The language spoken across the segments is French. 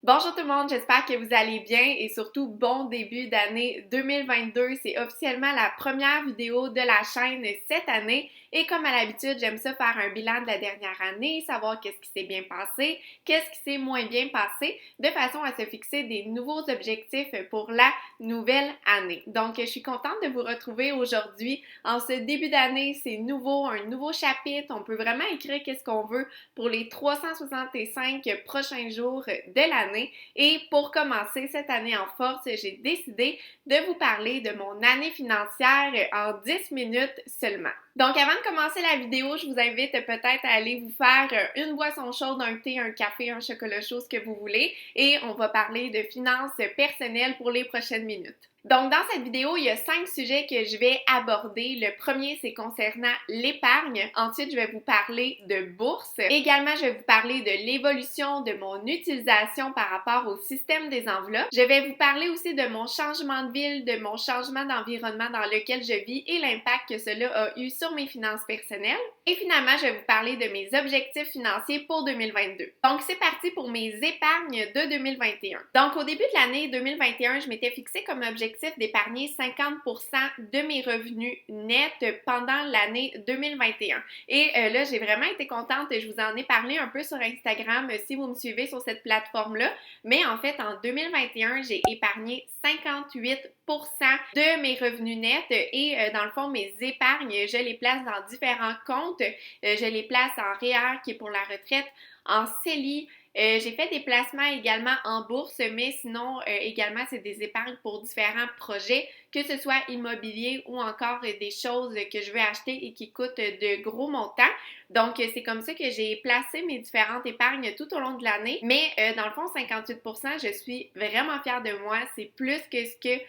Bonjour tout le monde, j'espère que vous allez bien et surtout bon début d'année 2022. C'est officiellement la première vidéo de la chaîne cette année et comme à l'habitude, j'aime ça faire un bilan de la dernière année, savoir qu'est-ce qui s'est bien passé, qu'est-ce qui s'est moins bien passé, de façon à se fixer des nouveaux objectifs pour la nouvelle année. Donc, je suis contente de vous retrouver aujourd'hui. En ce début d'année, c'est nouveau, un nouveau chapitre. On peut vraiment écrire qu'est-ce qu'on veut pour les 365 prochains jours de l'année. Et pour commencer cette année en force, j'ai décidé de vous parler de mon année financière en 10 minutes seulement. Donc, avant de commencer la vidéo, je vous invite peut-être à aller vous faire une boisson chaude, un thé, un café, un chocolat chaud, ce que vous voulez. Et on va parler de finances personnelles pour les prochaines minutes. Donc, dans cette vidéo, il y a 5 sujets que je vais aborder. Le premier, c'est concernant l'épargne. Ensuite, je vais vous parler de bourse. Également, je vais vous parler de l'évolution de mon utilisation par rapport au système des enveloppes. Je vais vous parler aussi de mon changement de ville, de mon changement d'environnement dans lequel je vis et l'impact que cela a eu sur mes finances personnelles. Et finalement, je vais vous parler de mes objectifs financiers pour 2022. Donc, c'est parti pour mes épargnes de 2021. Donc, au début de l'année 2021, je m'étais fixé comme objectif d'épargner 50% de mes revenus nets pendant l'année 2021. Et là, j'ai vraiment été contente. Je vous en ai parlé un peu sur Instagram si vous me suivez sur cette plateforme-là. Mais en fait, en 2021, j'ai épargné 58% de mes revenus nets et dans le fond, mes épargnes, je les place dans différents comptes. Je les place en REER qui est pour la retraite, en CELI. J'ai fait des placements également en bourse, mais sinon, également, c'est des épargnes pour différents projets, que ce soit immobilier ou encore des choses que je veux acheter et qui coûtent de gros montants. Donc, c'est comme ça que j'ai placé mes différentes épargnes tout au long de l'année. Mais dans le fond, 58%, je suis vraiment fière de moi. C'est plus que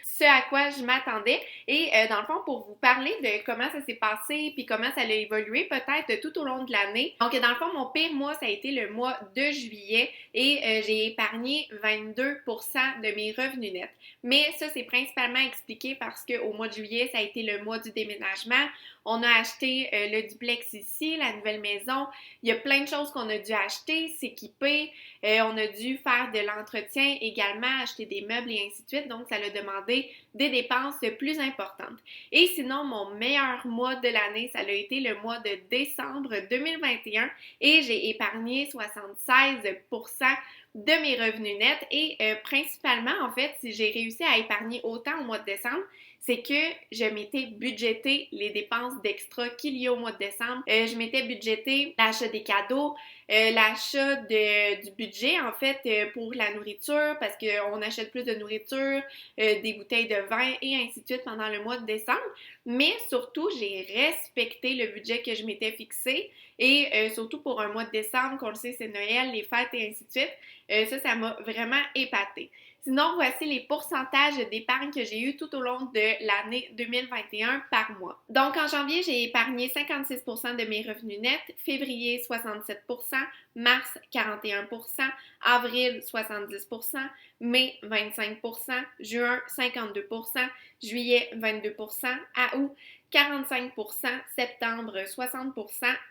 ce à quoi je m'attendais. Et dans le fond, pour vous parler de comment ça s'est passé puis comment ça a évolué peut-être tout au long de l'année. Donc, dans le fond, mon pire mois, ça a été le mois de juillet et j'ai épargné 22% de mes revenus nets. Mais ça, c'est principalement expliqué parce qu'au mois de juillet, ça a été le mois du déménagement. On a acheté le duplex ici, la nouvelle maison. Il y a plein de choses qu'on a dû acheter, s'équiper. On a dû faire de l'entretien également, acheter des meubles et ainsi de suite. Donc, ça a demandé des dépenses plus importantes. Et sinon, mon meilleur mois de l'année, ça a été le mois de décembre 2021 et j'ai épargné 76% de mes revenus nets et principalement, en fait, si j'ai réussi à épargner autant au mois de décembre, c'est que je m'étais budgété les dépenses d'extra qu'il y a au mois de décembre. Je m'étais budgété l'achat des cadeaux, l'achat du budget, en fait, pour la nourriture, parce qu'on achète plus de nourriture, des bouteilles de vin et ainsi de suite pendant le mois de décembre. Mais surtout, j'ai respecté le budget que je m'étais fixé et surtout pour un mois de décembre, qu'on le sait, c'est Noël, les fêtes et ainsi de suite. Ça m'a vraiment épatée. Sinon, voici les pourcentages d'épargne que j'ai eu tout au long de l'année 2021 par mois. Donc, en janvier, j'ai épargné 56% de mes revenus nets, février 67%, mars 41%, avril 70%, mai 25%, juin 52%, juillet 22%, août 45%, septembre 60%,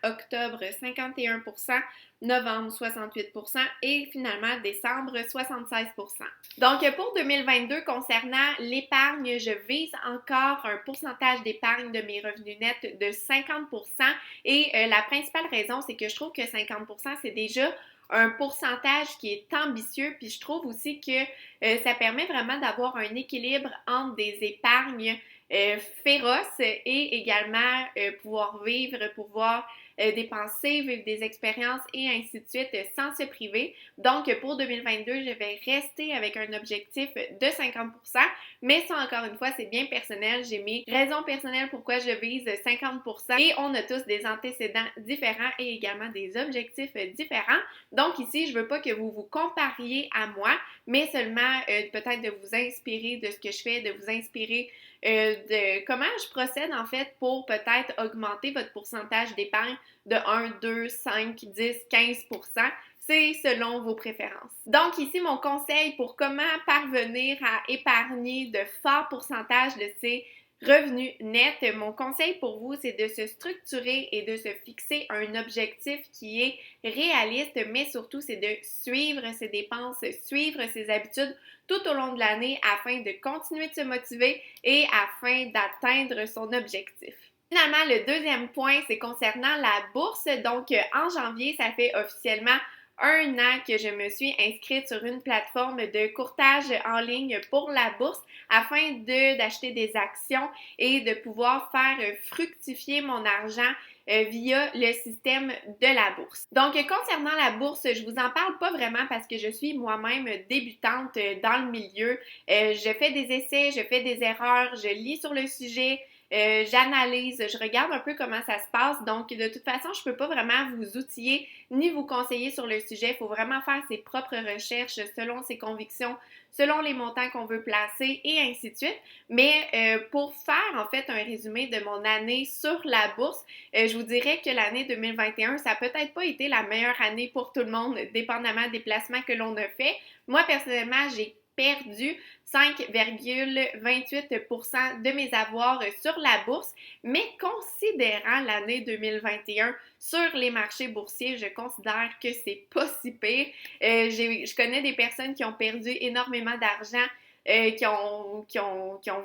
octobre 51%, novembre 68% et finalement décembre 76%. Donc pour 2022, concernant l'épargne, je vise encore un pourcentage d'épargne de mes revenus nets de 50% et la principale raison, c'est que je trouve que 50%, c'est déjà un pourcentage qui est ambitieux, puis je trouve aussi que ça permet vraiment d'avoir un équilibre entre des épargnes féroces et également pouvoir vivre, pouvoir dépenser, vivre des expériences et ainsi de suite sans se priver. Donc, pour 2022, je vais rester avec un objectif de 50%, mais ça, encore une fois, c'est bien personnel. J'ai mes raisons personnelles pourquoi je vise 50% et on a tous des antécédents différents et également des objectifs différents. Donc, ici, je veux pas que vous vous compariez à moi, mais seulement peut-être de vous inspirer de ce que je fais, de vous inspirer de comment je procède en fait pour peut-être augmenter votre pourcentage d'épargne de 1, 2, 5, 10, 15%. C'est selon vos préférences. Donc ici, mon conseil pour comment parvenir à épargner de forts pourcentages de ces revenu net, mon conseil pour vous, c'est de se structurer et de se fixer un objectif qui est réaliste, mais surtout, c'est de suivre ses dépenses, suivre ses habitudes tout au long de l'année afin de continuer de se motiver et afin d'atteindre son objectif. Finalement, le deuxième point, c'est concernant la bourse. Donc, en janvier, ça fait officiellement 1 an que je me suis inscrite sur une plateforme de courtage en ligne pour la bourse afin d'acheter des actions et de pouvoir faire fructifier mon argent via le système de la bourse. Donc, concernant la bourse, je vous en parle pas vraiment parce que je suis moi-même débutante dans le milieu. Je fais des essais, je fais des erreurs, je lis sur le sujet, j'analyse, je regarde un peu comment ça se passe. Donc, de toute façon, je peux pas vraiment vous outiller ni vous conseiller sur le sujet. Il faut vraiment faire ses propres recherches selon ses convictions, selon les montants qu'on veut placer et ainsi de suite. Mais pour faire en fait un résumé de mon année sur la bourse, je vous dirais que l'année 2021, ça n'a peut-être pas été la meilleure année pour tout le monde, dépendamment des placements que l'on a fait. Moi, personnellement, j'ai perdu 5,28% de mes avoirs sur la bourse, mais considérant l'année 2021 sur les marchés boursiers, je considère que c'est pas si pire. Je connais des personnes qui ont perdu énormément d'argent, qui ont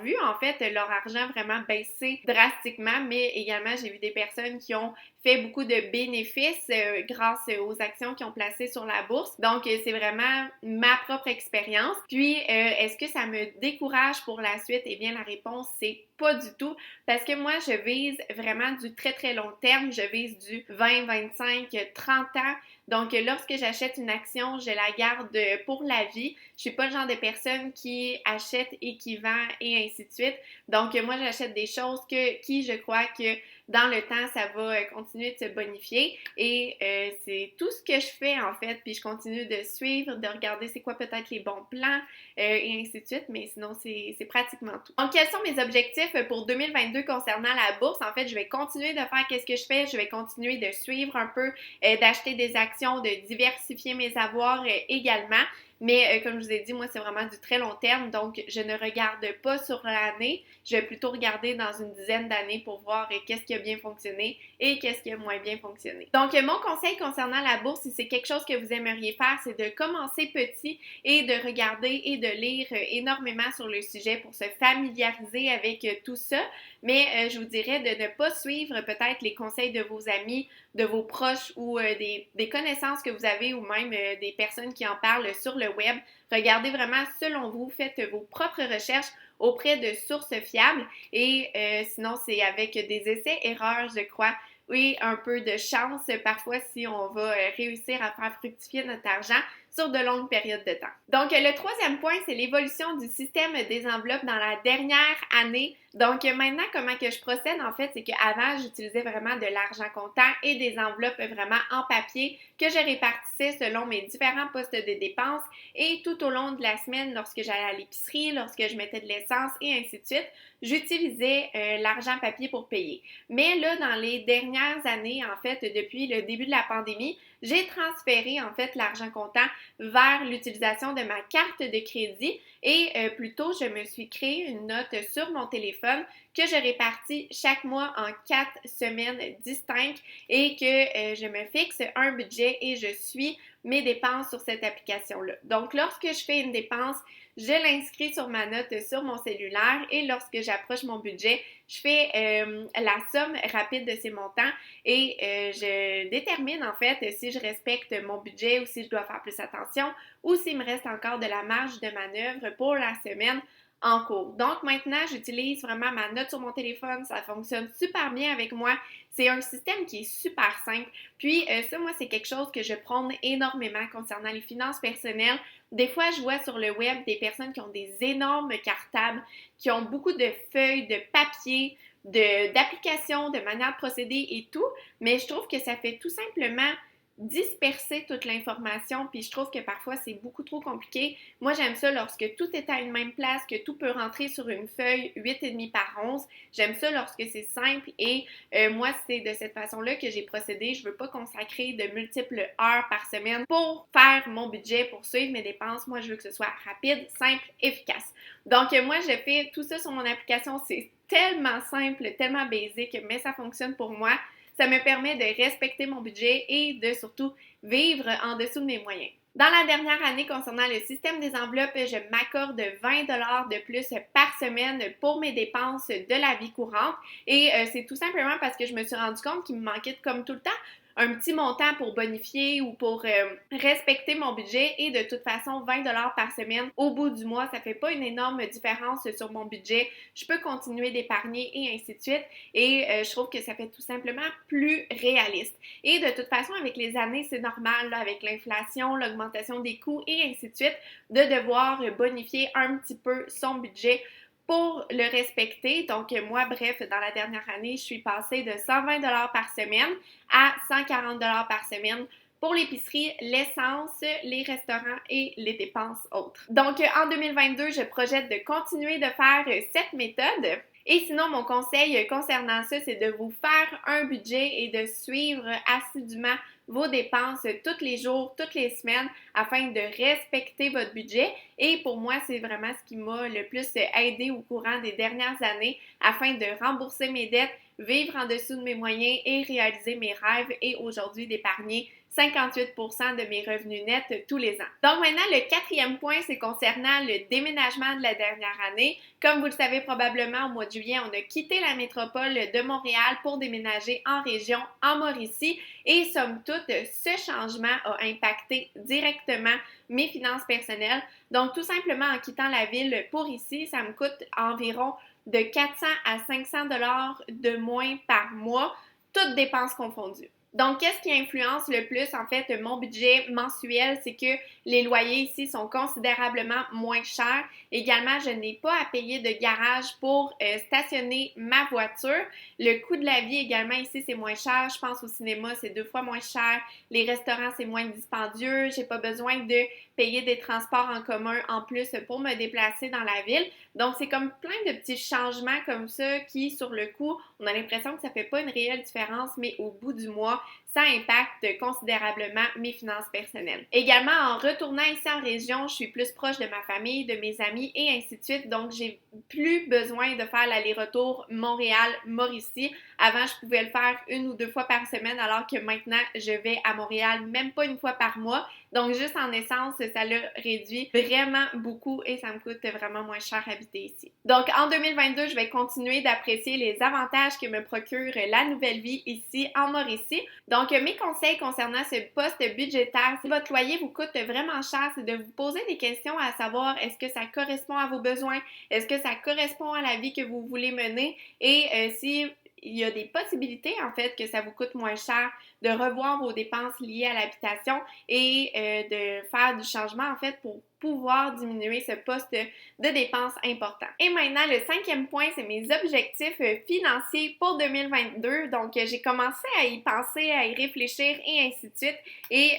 vu en fait leur argent vraiment baisser drastiquement, mais également j'ai vu des personnes qui ont fait beaucoup de bénéfices grâce aux actions qu'ils ont placées sur la bourse. Donc, c'est vraiment ma propre expérience. Puis, est-ce que ça me décourage pour la suite? Eh bien, la réponse, c'est pas du tout. Parce que moi, je vise vraiment du très, très long terme. Je vise du 20, 25, 30 ans. Donc, lorsque j'achète une action, je la garde pour la vie. Je suis pas le genre de personne qui achète et qui vend et ainsi de suite. Donc, moi, j'achète des choses qui, je crois que dans le temps, ça va continuer de se bonifier et c'est tout ce que je fais en fait, puis je continue de suivre, de regarder c'est quoi peut-être les bons plans et ainsi de suite, mais sinon c'est pratiquement tout. Donc, quels sont mes objectifs pour 2022 concernant la bourse? En fait, je vais continuer de faire qu'est-ce que je fais, je vais continuer de suivre un peu, d'acheter des actions, de diversifier mes avoirs également. Mais comme je vous ai dit, moi, c'est vraiment du très long terme, donc je ne regarde pas sur l'année. Je vais plutôt regarder dans une dizaine d'années pour voir qu'est-ce qui a bien fonctionné et qu'est-ce qui a moins bien fonctionné. Donc, mon conseil concernant la bourse, si c'est quelque chose que vous aimeriez faire, c'est de commencer petit et de regarder et de lire énormément sur le sujet pour se familiariser avec tout ça. Mais je vous dirais de ne pas suivre peut-être les conseils de vos amis, de vos proches ou des connaissances que vous avez ou même des personnes qui en parlent sur le web. Regardez vraiment selon vous, faites vos propres recherches auprès de sources fiables et sinon c'est avec des essais-erreurs, je crois, oui, un peu de chance parfois si on va réussir à faire fructifier notre argent sur de longues périodes de temps. Donc, le troisième point, c'est l'évolution du système des enveloppes dans la dernière année. Donc, maintenant, comment que je procède, en fait, c'est qu'avant, j'utilisais vraiment de l'argent comptant et des enveloppes vraiment en papier que je répartissais selon mes différents postes de dépenses et tout au long de la semaine, lorsque j'allais à l'épicerie, lorsque je mettais de l'essence et ainsi de suite, j'utilisais l'argent papier pour payer. Mais là, dans les dernières années, en fait, depuis le début de la pandémie, j'ai transféré en fait l'argent comptant vers l'utilisation de ma carte de crédit et plutôt je me suis créé une note sur mon téléphone que je répartis chaque mois en 4 semaines distinctes et que je me fixe un budget et je suis mes dépenses sur cette application-là. Donc, lorsque je fais une dépense, je l'inscris sur ma note sur mon cellulaire et lorsque j'approche mon budget, je fais la somme rapide de ces montants et je détermine en fait si je respecte mon budget ou si je dois faire plus attention ou s'il me reste encore de la marge de manœuvre pour la semaine en cours. Donc maintenant, j'utilise vraiment ma note sur mon téléphone, ça fonctionne super bien avec moi. C'est un système qui est super simple. Puis ça, moi, c'est quelque chose que je prône énormément concernant les finances personnelles. Des fois, je vois sur le web des personnes qui ont des énormes cartables, qui ont beaucoup de feuilles, de papier, d'applications, de manières de procéder et tout, mais je trouve que ça fait tout simplement disperser toute l'information, puis je trouve que parfois c'est beaucoup trop compliqué. Moi, j'aime ça lorsque tout est à une même place, que tout peut rentrer sur une feuille 8,5 par 11. J'aime ça lorsque c'est simple et moi, c'est de cette façon-là que j'ai procédé. Je veux pas consacrer de multiples heures par semaine pour faire mon budget, pour suivre mes dépenses. Moi, je veux que ce soit rapide, simple, efficace. Donc, moi, je fais tout ça sur mon application. C'est tellement simple, tellement basique, mais ça fonctionne pour moi. Ça me permet de respecter mon budget et de surtout vivre en dessous de mes moyens. Dans la dernière année, concernant le système des enveloppes, je m'accorde 20 de plus par semaine pour mes dépenses de la vie courante et c'est tout simplement parce que je me suis rendu compte qu'il me manquait, comme tout le temps, un petit montant pour bonifier ou pour respecter mon budget et de toute façon 20 par semaine au bout du mois, ça fait pas une énorme différence sur mon budget. Je peux continuer d'épargner et ainsi de suite et je trouve que ça fait tout simplement plus réaliste. Et de toute façon, avec les années, c'est normal, là, avec l'inflation, l'augmentation des coûts et ainsi de suite, de devoir bonifier un petit peu son budget pour le respecter. Donc, moi, bref, dans la dernière année, je suis passée de 120 par semaine à 140 par semaine pour l'épicerie, l'essence, les restaurants et les dépenses autres. Donc, en 2022, je projette de continuer de faire cette méthode. Et sinon, mon conseil concernant ça, c'est de vous faire un budget et de suivre assidûment vos dépenses tous les jours, toutes les semaines, afin de respecter votre budget. Et pour moi, c'est vraiment ce qui m'a le plus aidé au courant des dernières années afin de rembourser mes dettes, vivre en dessous de mes moyens et réaliser mes rêves et aujourd'hui d'épargner 58% de mes revenus nets tous les ans. Donc maintenant, le quatrième point, c'est concernant le déménagement de la dernière année. Comme vous le savez probablement, au mois de juillet, on a quitté la métropole de Montréal pour déménager en région, en Mauricie. Et somme toute, ce changement a impacté directement mes finances personnelles. Donc tout simplement, en quittant la ville pour ici, ça me coûte environ de 400 à 500 dollars de moins par mois, toutes dépenses confondues. Donc, qu'est-ce qui influence le plus, en fait, mon budget mensuel? C'est que les loyers ici sont considérablement moins chers. Également, je n'ai pas à payer de garage pour stationner ma voiture. Le coût de la vie également ici, c'est moins cher. Je pense au cinéma, c'est 2 fois moins cher. Les restaurants, c'est moins dispendieux. J'ai pas besoin de payer des transports en commun en plus pour me déplacer dans la ville. Donc, c'est comme plein de petits changements comme ça qui, sur le coup, on a l'impression que ça fait pas une réelle différence, mais au bout du mois, ça impacte considérablement mes finances personnelles. Également, en retournant ici en région, je suis plus proche de ma famille, de mes amis et ainsi de suite. Donc, j'ai plus besoin de faire l'aller-retour Montréal-Mauricie. Avant, je pouvais le faire 1 ou 2 fois par semaine, alors que maintenant, je vais à Montréal même pas 1 fois par mois. Donc, juste en essence, ça l'a réduit vraiment beaucoup et ça me coûte vraiment moins cher habiter ici. Donc, en 2022, je vais continuer d'apprécier les avantages que me procure la nouvelle vie ici en Mauricie. Donc, mes conseils concernant ce poste budgétaire, si votre loyer vous coûte vraiment cher, c'est de vous poser des questions à savoir est-ce que ça correspond à vos besoins, est-ce que ça correspond à la vie que vous voulez mener et si il y a des possibilités, en fait, que ça vous coûte moins cher de revoir vos dépenses liées à l'habitation et de faire du changement, en fait, pour pouvoir diminuer ce poste de dépenses important. Et maintenant, le 5e point, c'est mes objectifs financiers pour 2022. Donc, j'ai commencé à y penser, à y réfléchir et ainsi de suite. Et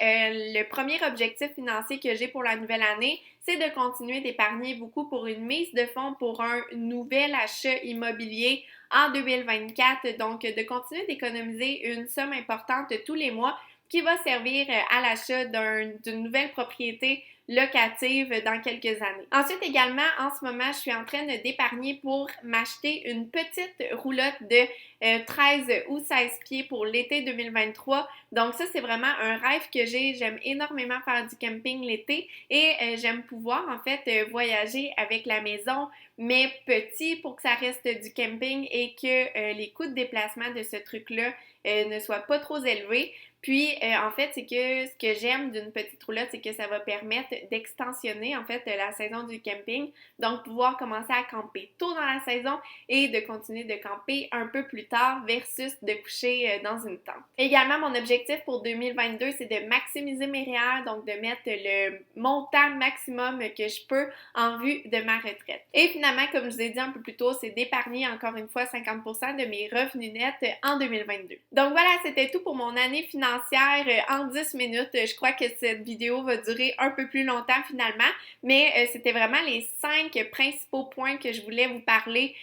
le premier objectif financier que j'ai pour la nouvelle année, c'est de continuer d'épargner beaucoup pour une mise de fonds pour un nouvel achat immobilier en 2024. Donc, de continuer d'économiser une somme importante tous les mois qui va servir à l'achat d'une nouvelle propriété locative dans quelques années. Ensuite, également, en ce moment, je suis en train d'épargner pour m'acheter une petite roulotte de 13 ou 16 pieds pour l'été 2023. Donc ça, c'est vraiment un rêve que j'ai. J'aime énormément faire du camping l'été et j'aime pouvoir, en fait, voyager avec la maison, mais petit pour que ça reste du camping et que les coûts de déplacement de ce truc-là ne soient pas trop élevés. Puis, en fait, c'est que ce que j'aime d'une petite roulotte, c'est que ça va permettre d'extensionner, en fait, la saison du camping. Donc, pouvoir commencer à camper tôt dans la saison et de continuer de camper un peu plus tard versus de coucher dans une tente. Également, mon objectif pour 2022, c'est de maximiser mes REER, donc de mettre le montant maximum que je peux en vue de ma retraite. Et finalement, comme je vous ai dit un peu plus tôt, c'est d'épargner encore une fois 50% de mes revenus nets en 2022. Donc voilà, c'était tout pour mon année financière financière en 10 minutes. Je crois que cette vidéo va durer un peu plus longtemps finalement, mais c'était vraiment les 5 principaux points que je voulais vous parler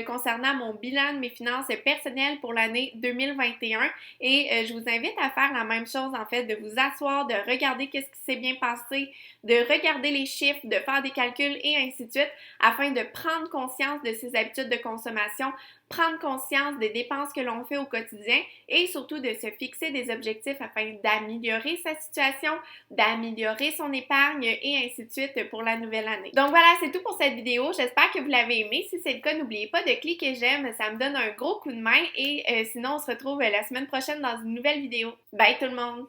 concernant mon bilan de mes finances personnelles pour l'année 2021 et je vous invite à faire la même chose en fait, de vous asseoir, de regarder qu'est-ce qui s'est bien passé, de regarder les chiffres, de faire des calculs et ainsi de suite afin de prendre conscience de ses habitudes de consommation, prendre conscience des dépenses que l'on fait au quotidien et surtout de se fixer des objectifs afin d'améliorer sa situation, d'améliorer son épargne et ainsi de suite pour la nouvelle année. Donc voilà, c'est tout pour cette vidéo. J'espère que vous l'avez aimée. Si c'est le cas, n'oubliez pas de cliquer j'aime, ça me donne un gros coup de main et sinon on se retrouve la semaine prochaine dans une nouvelle vidéo. Bye tout le monde!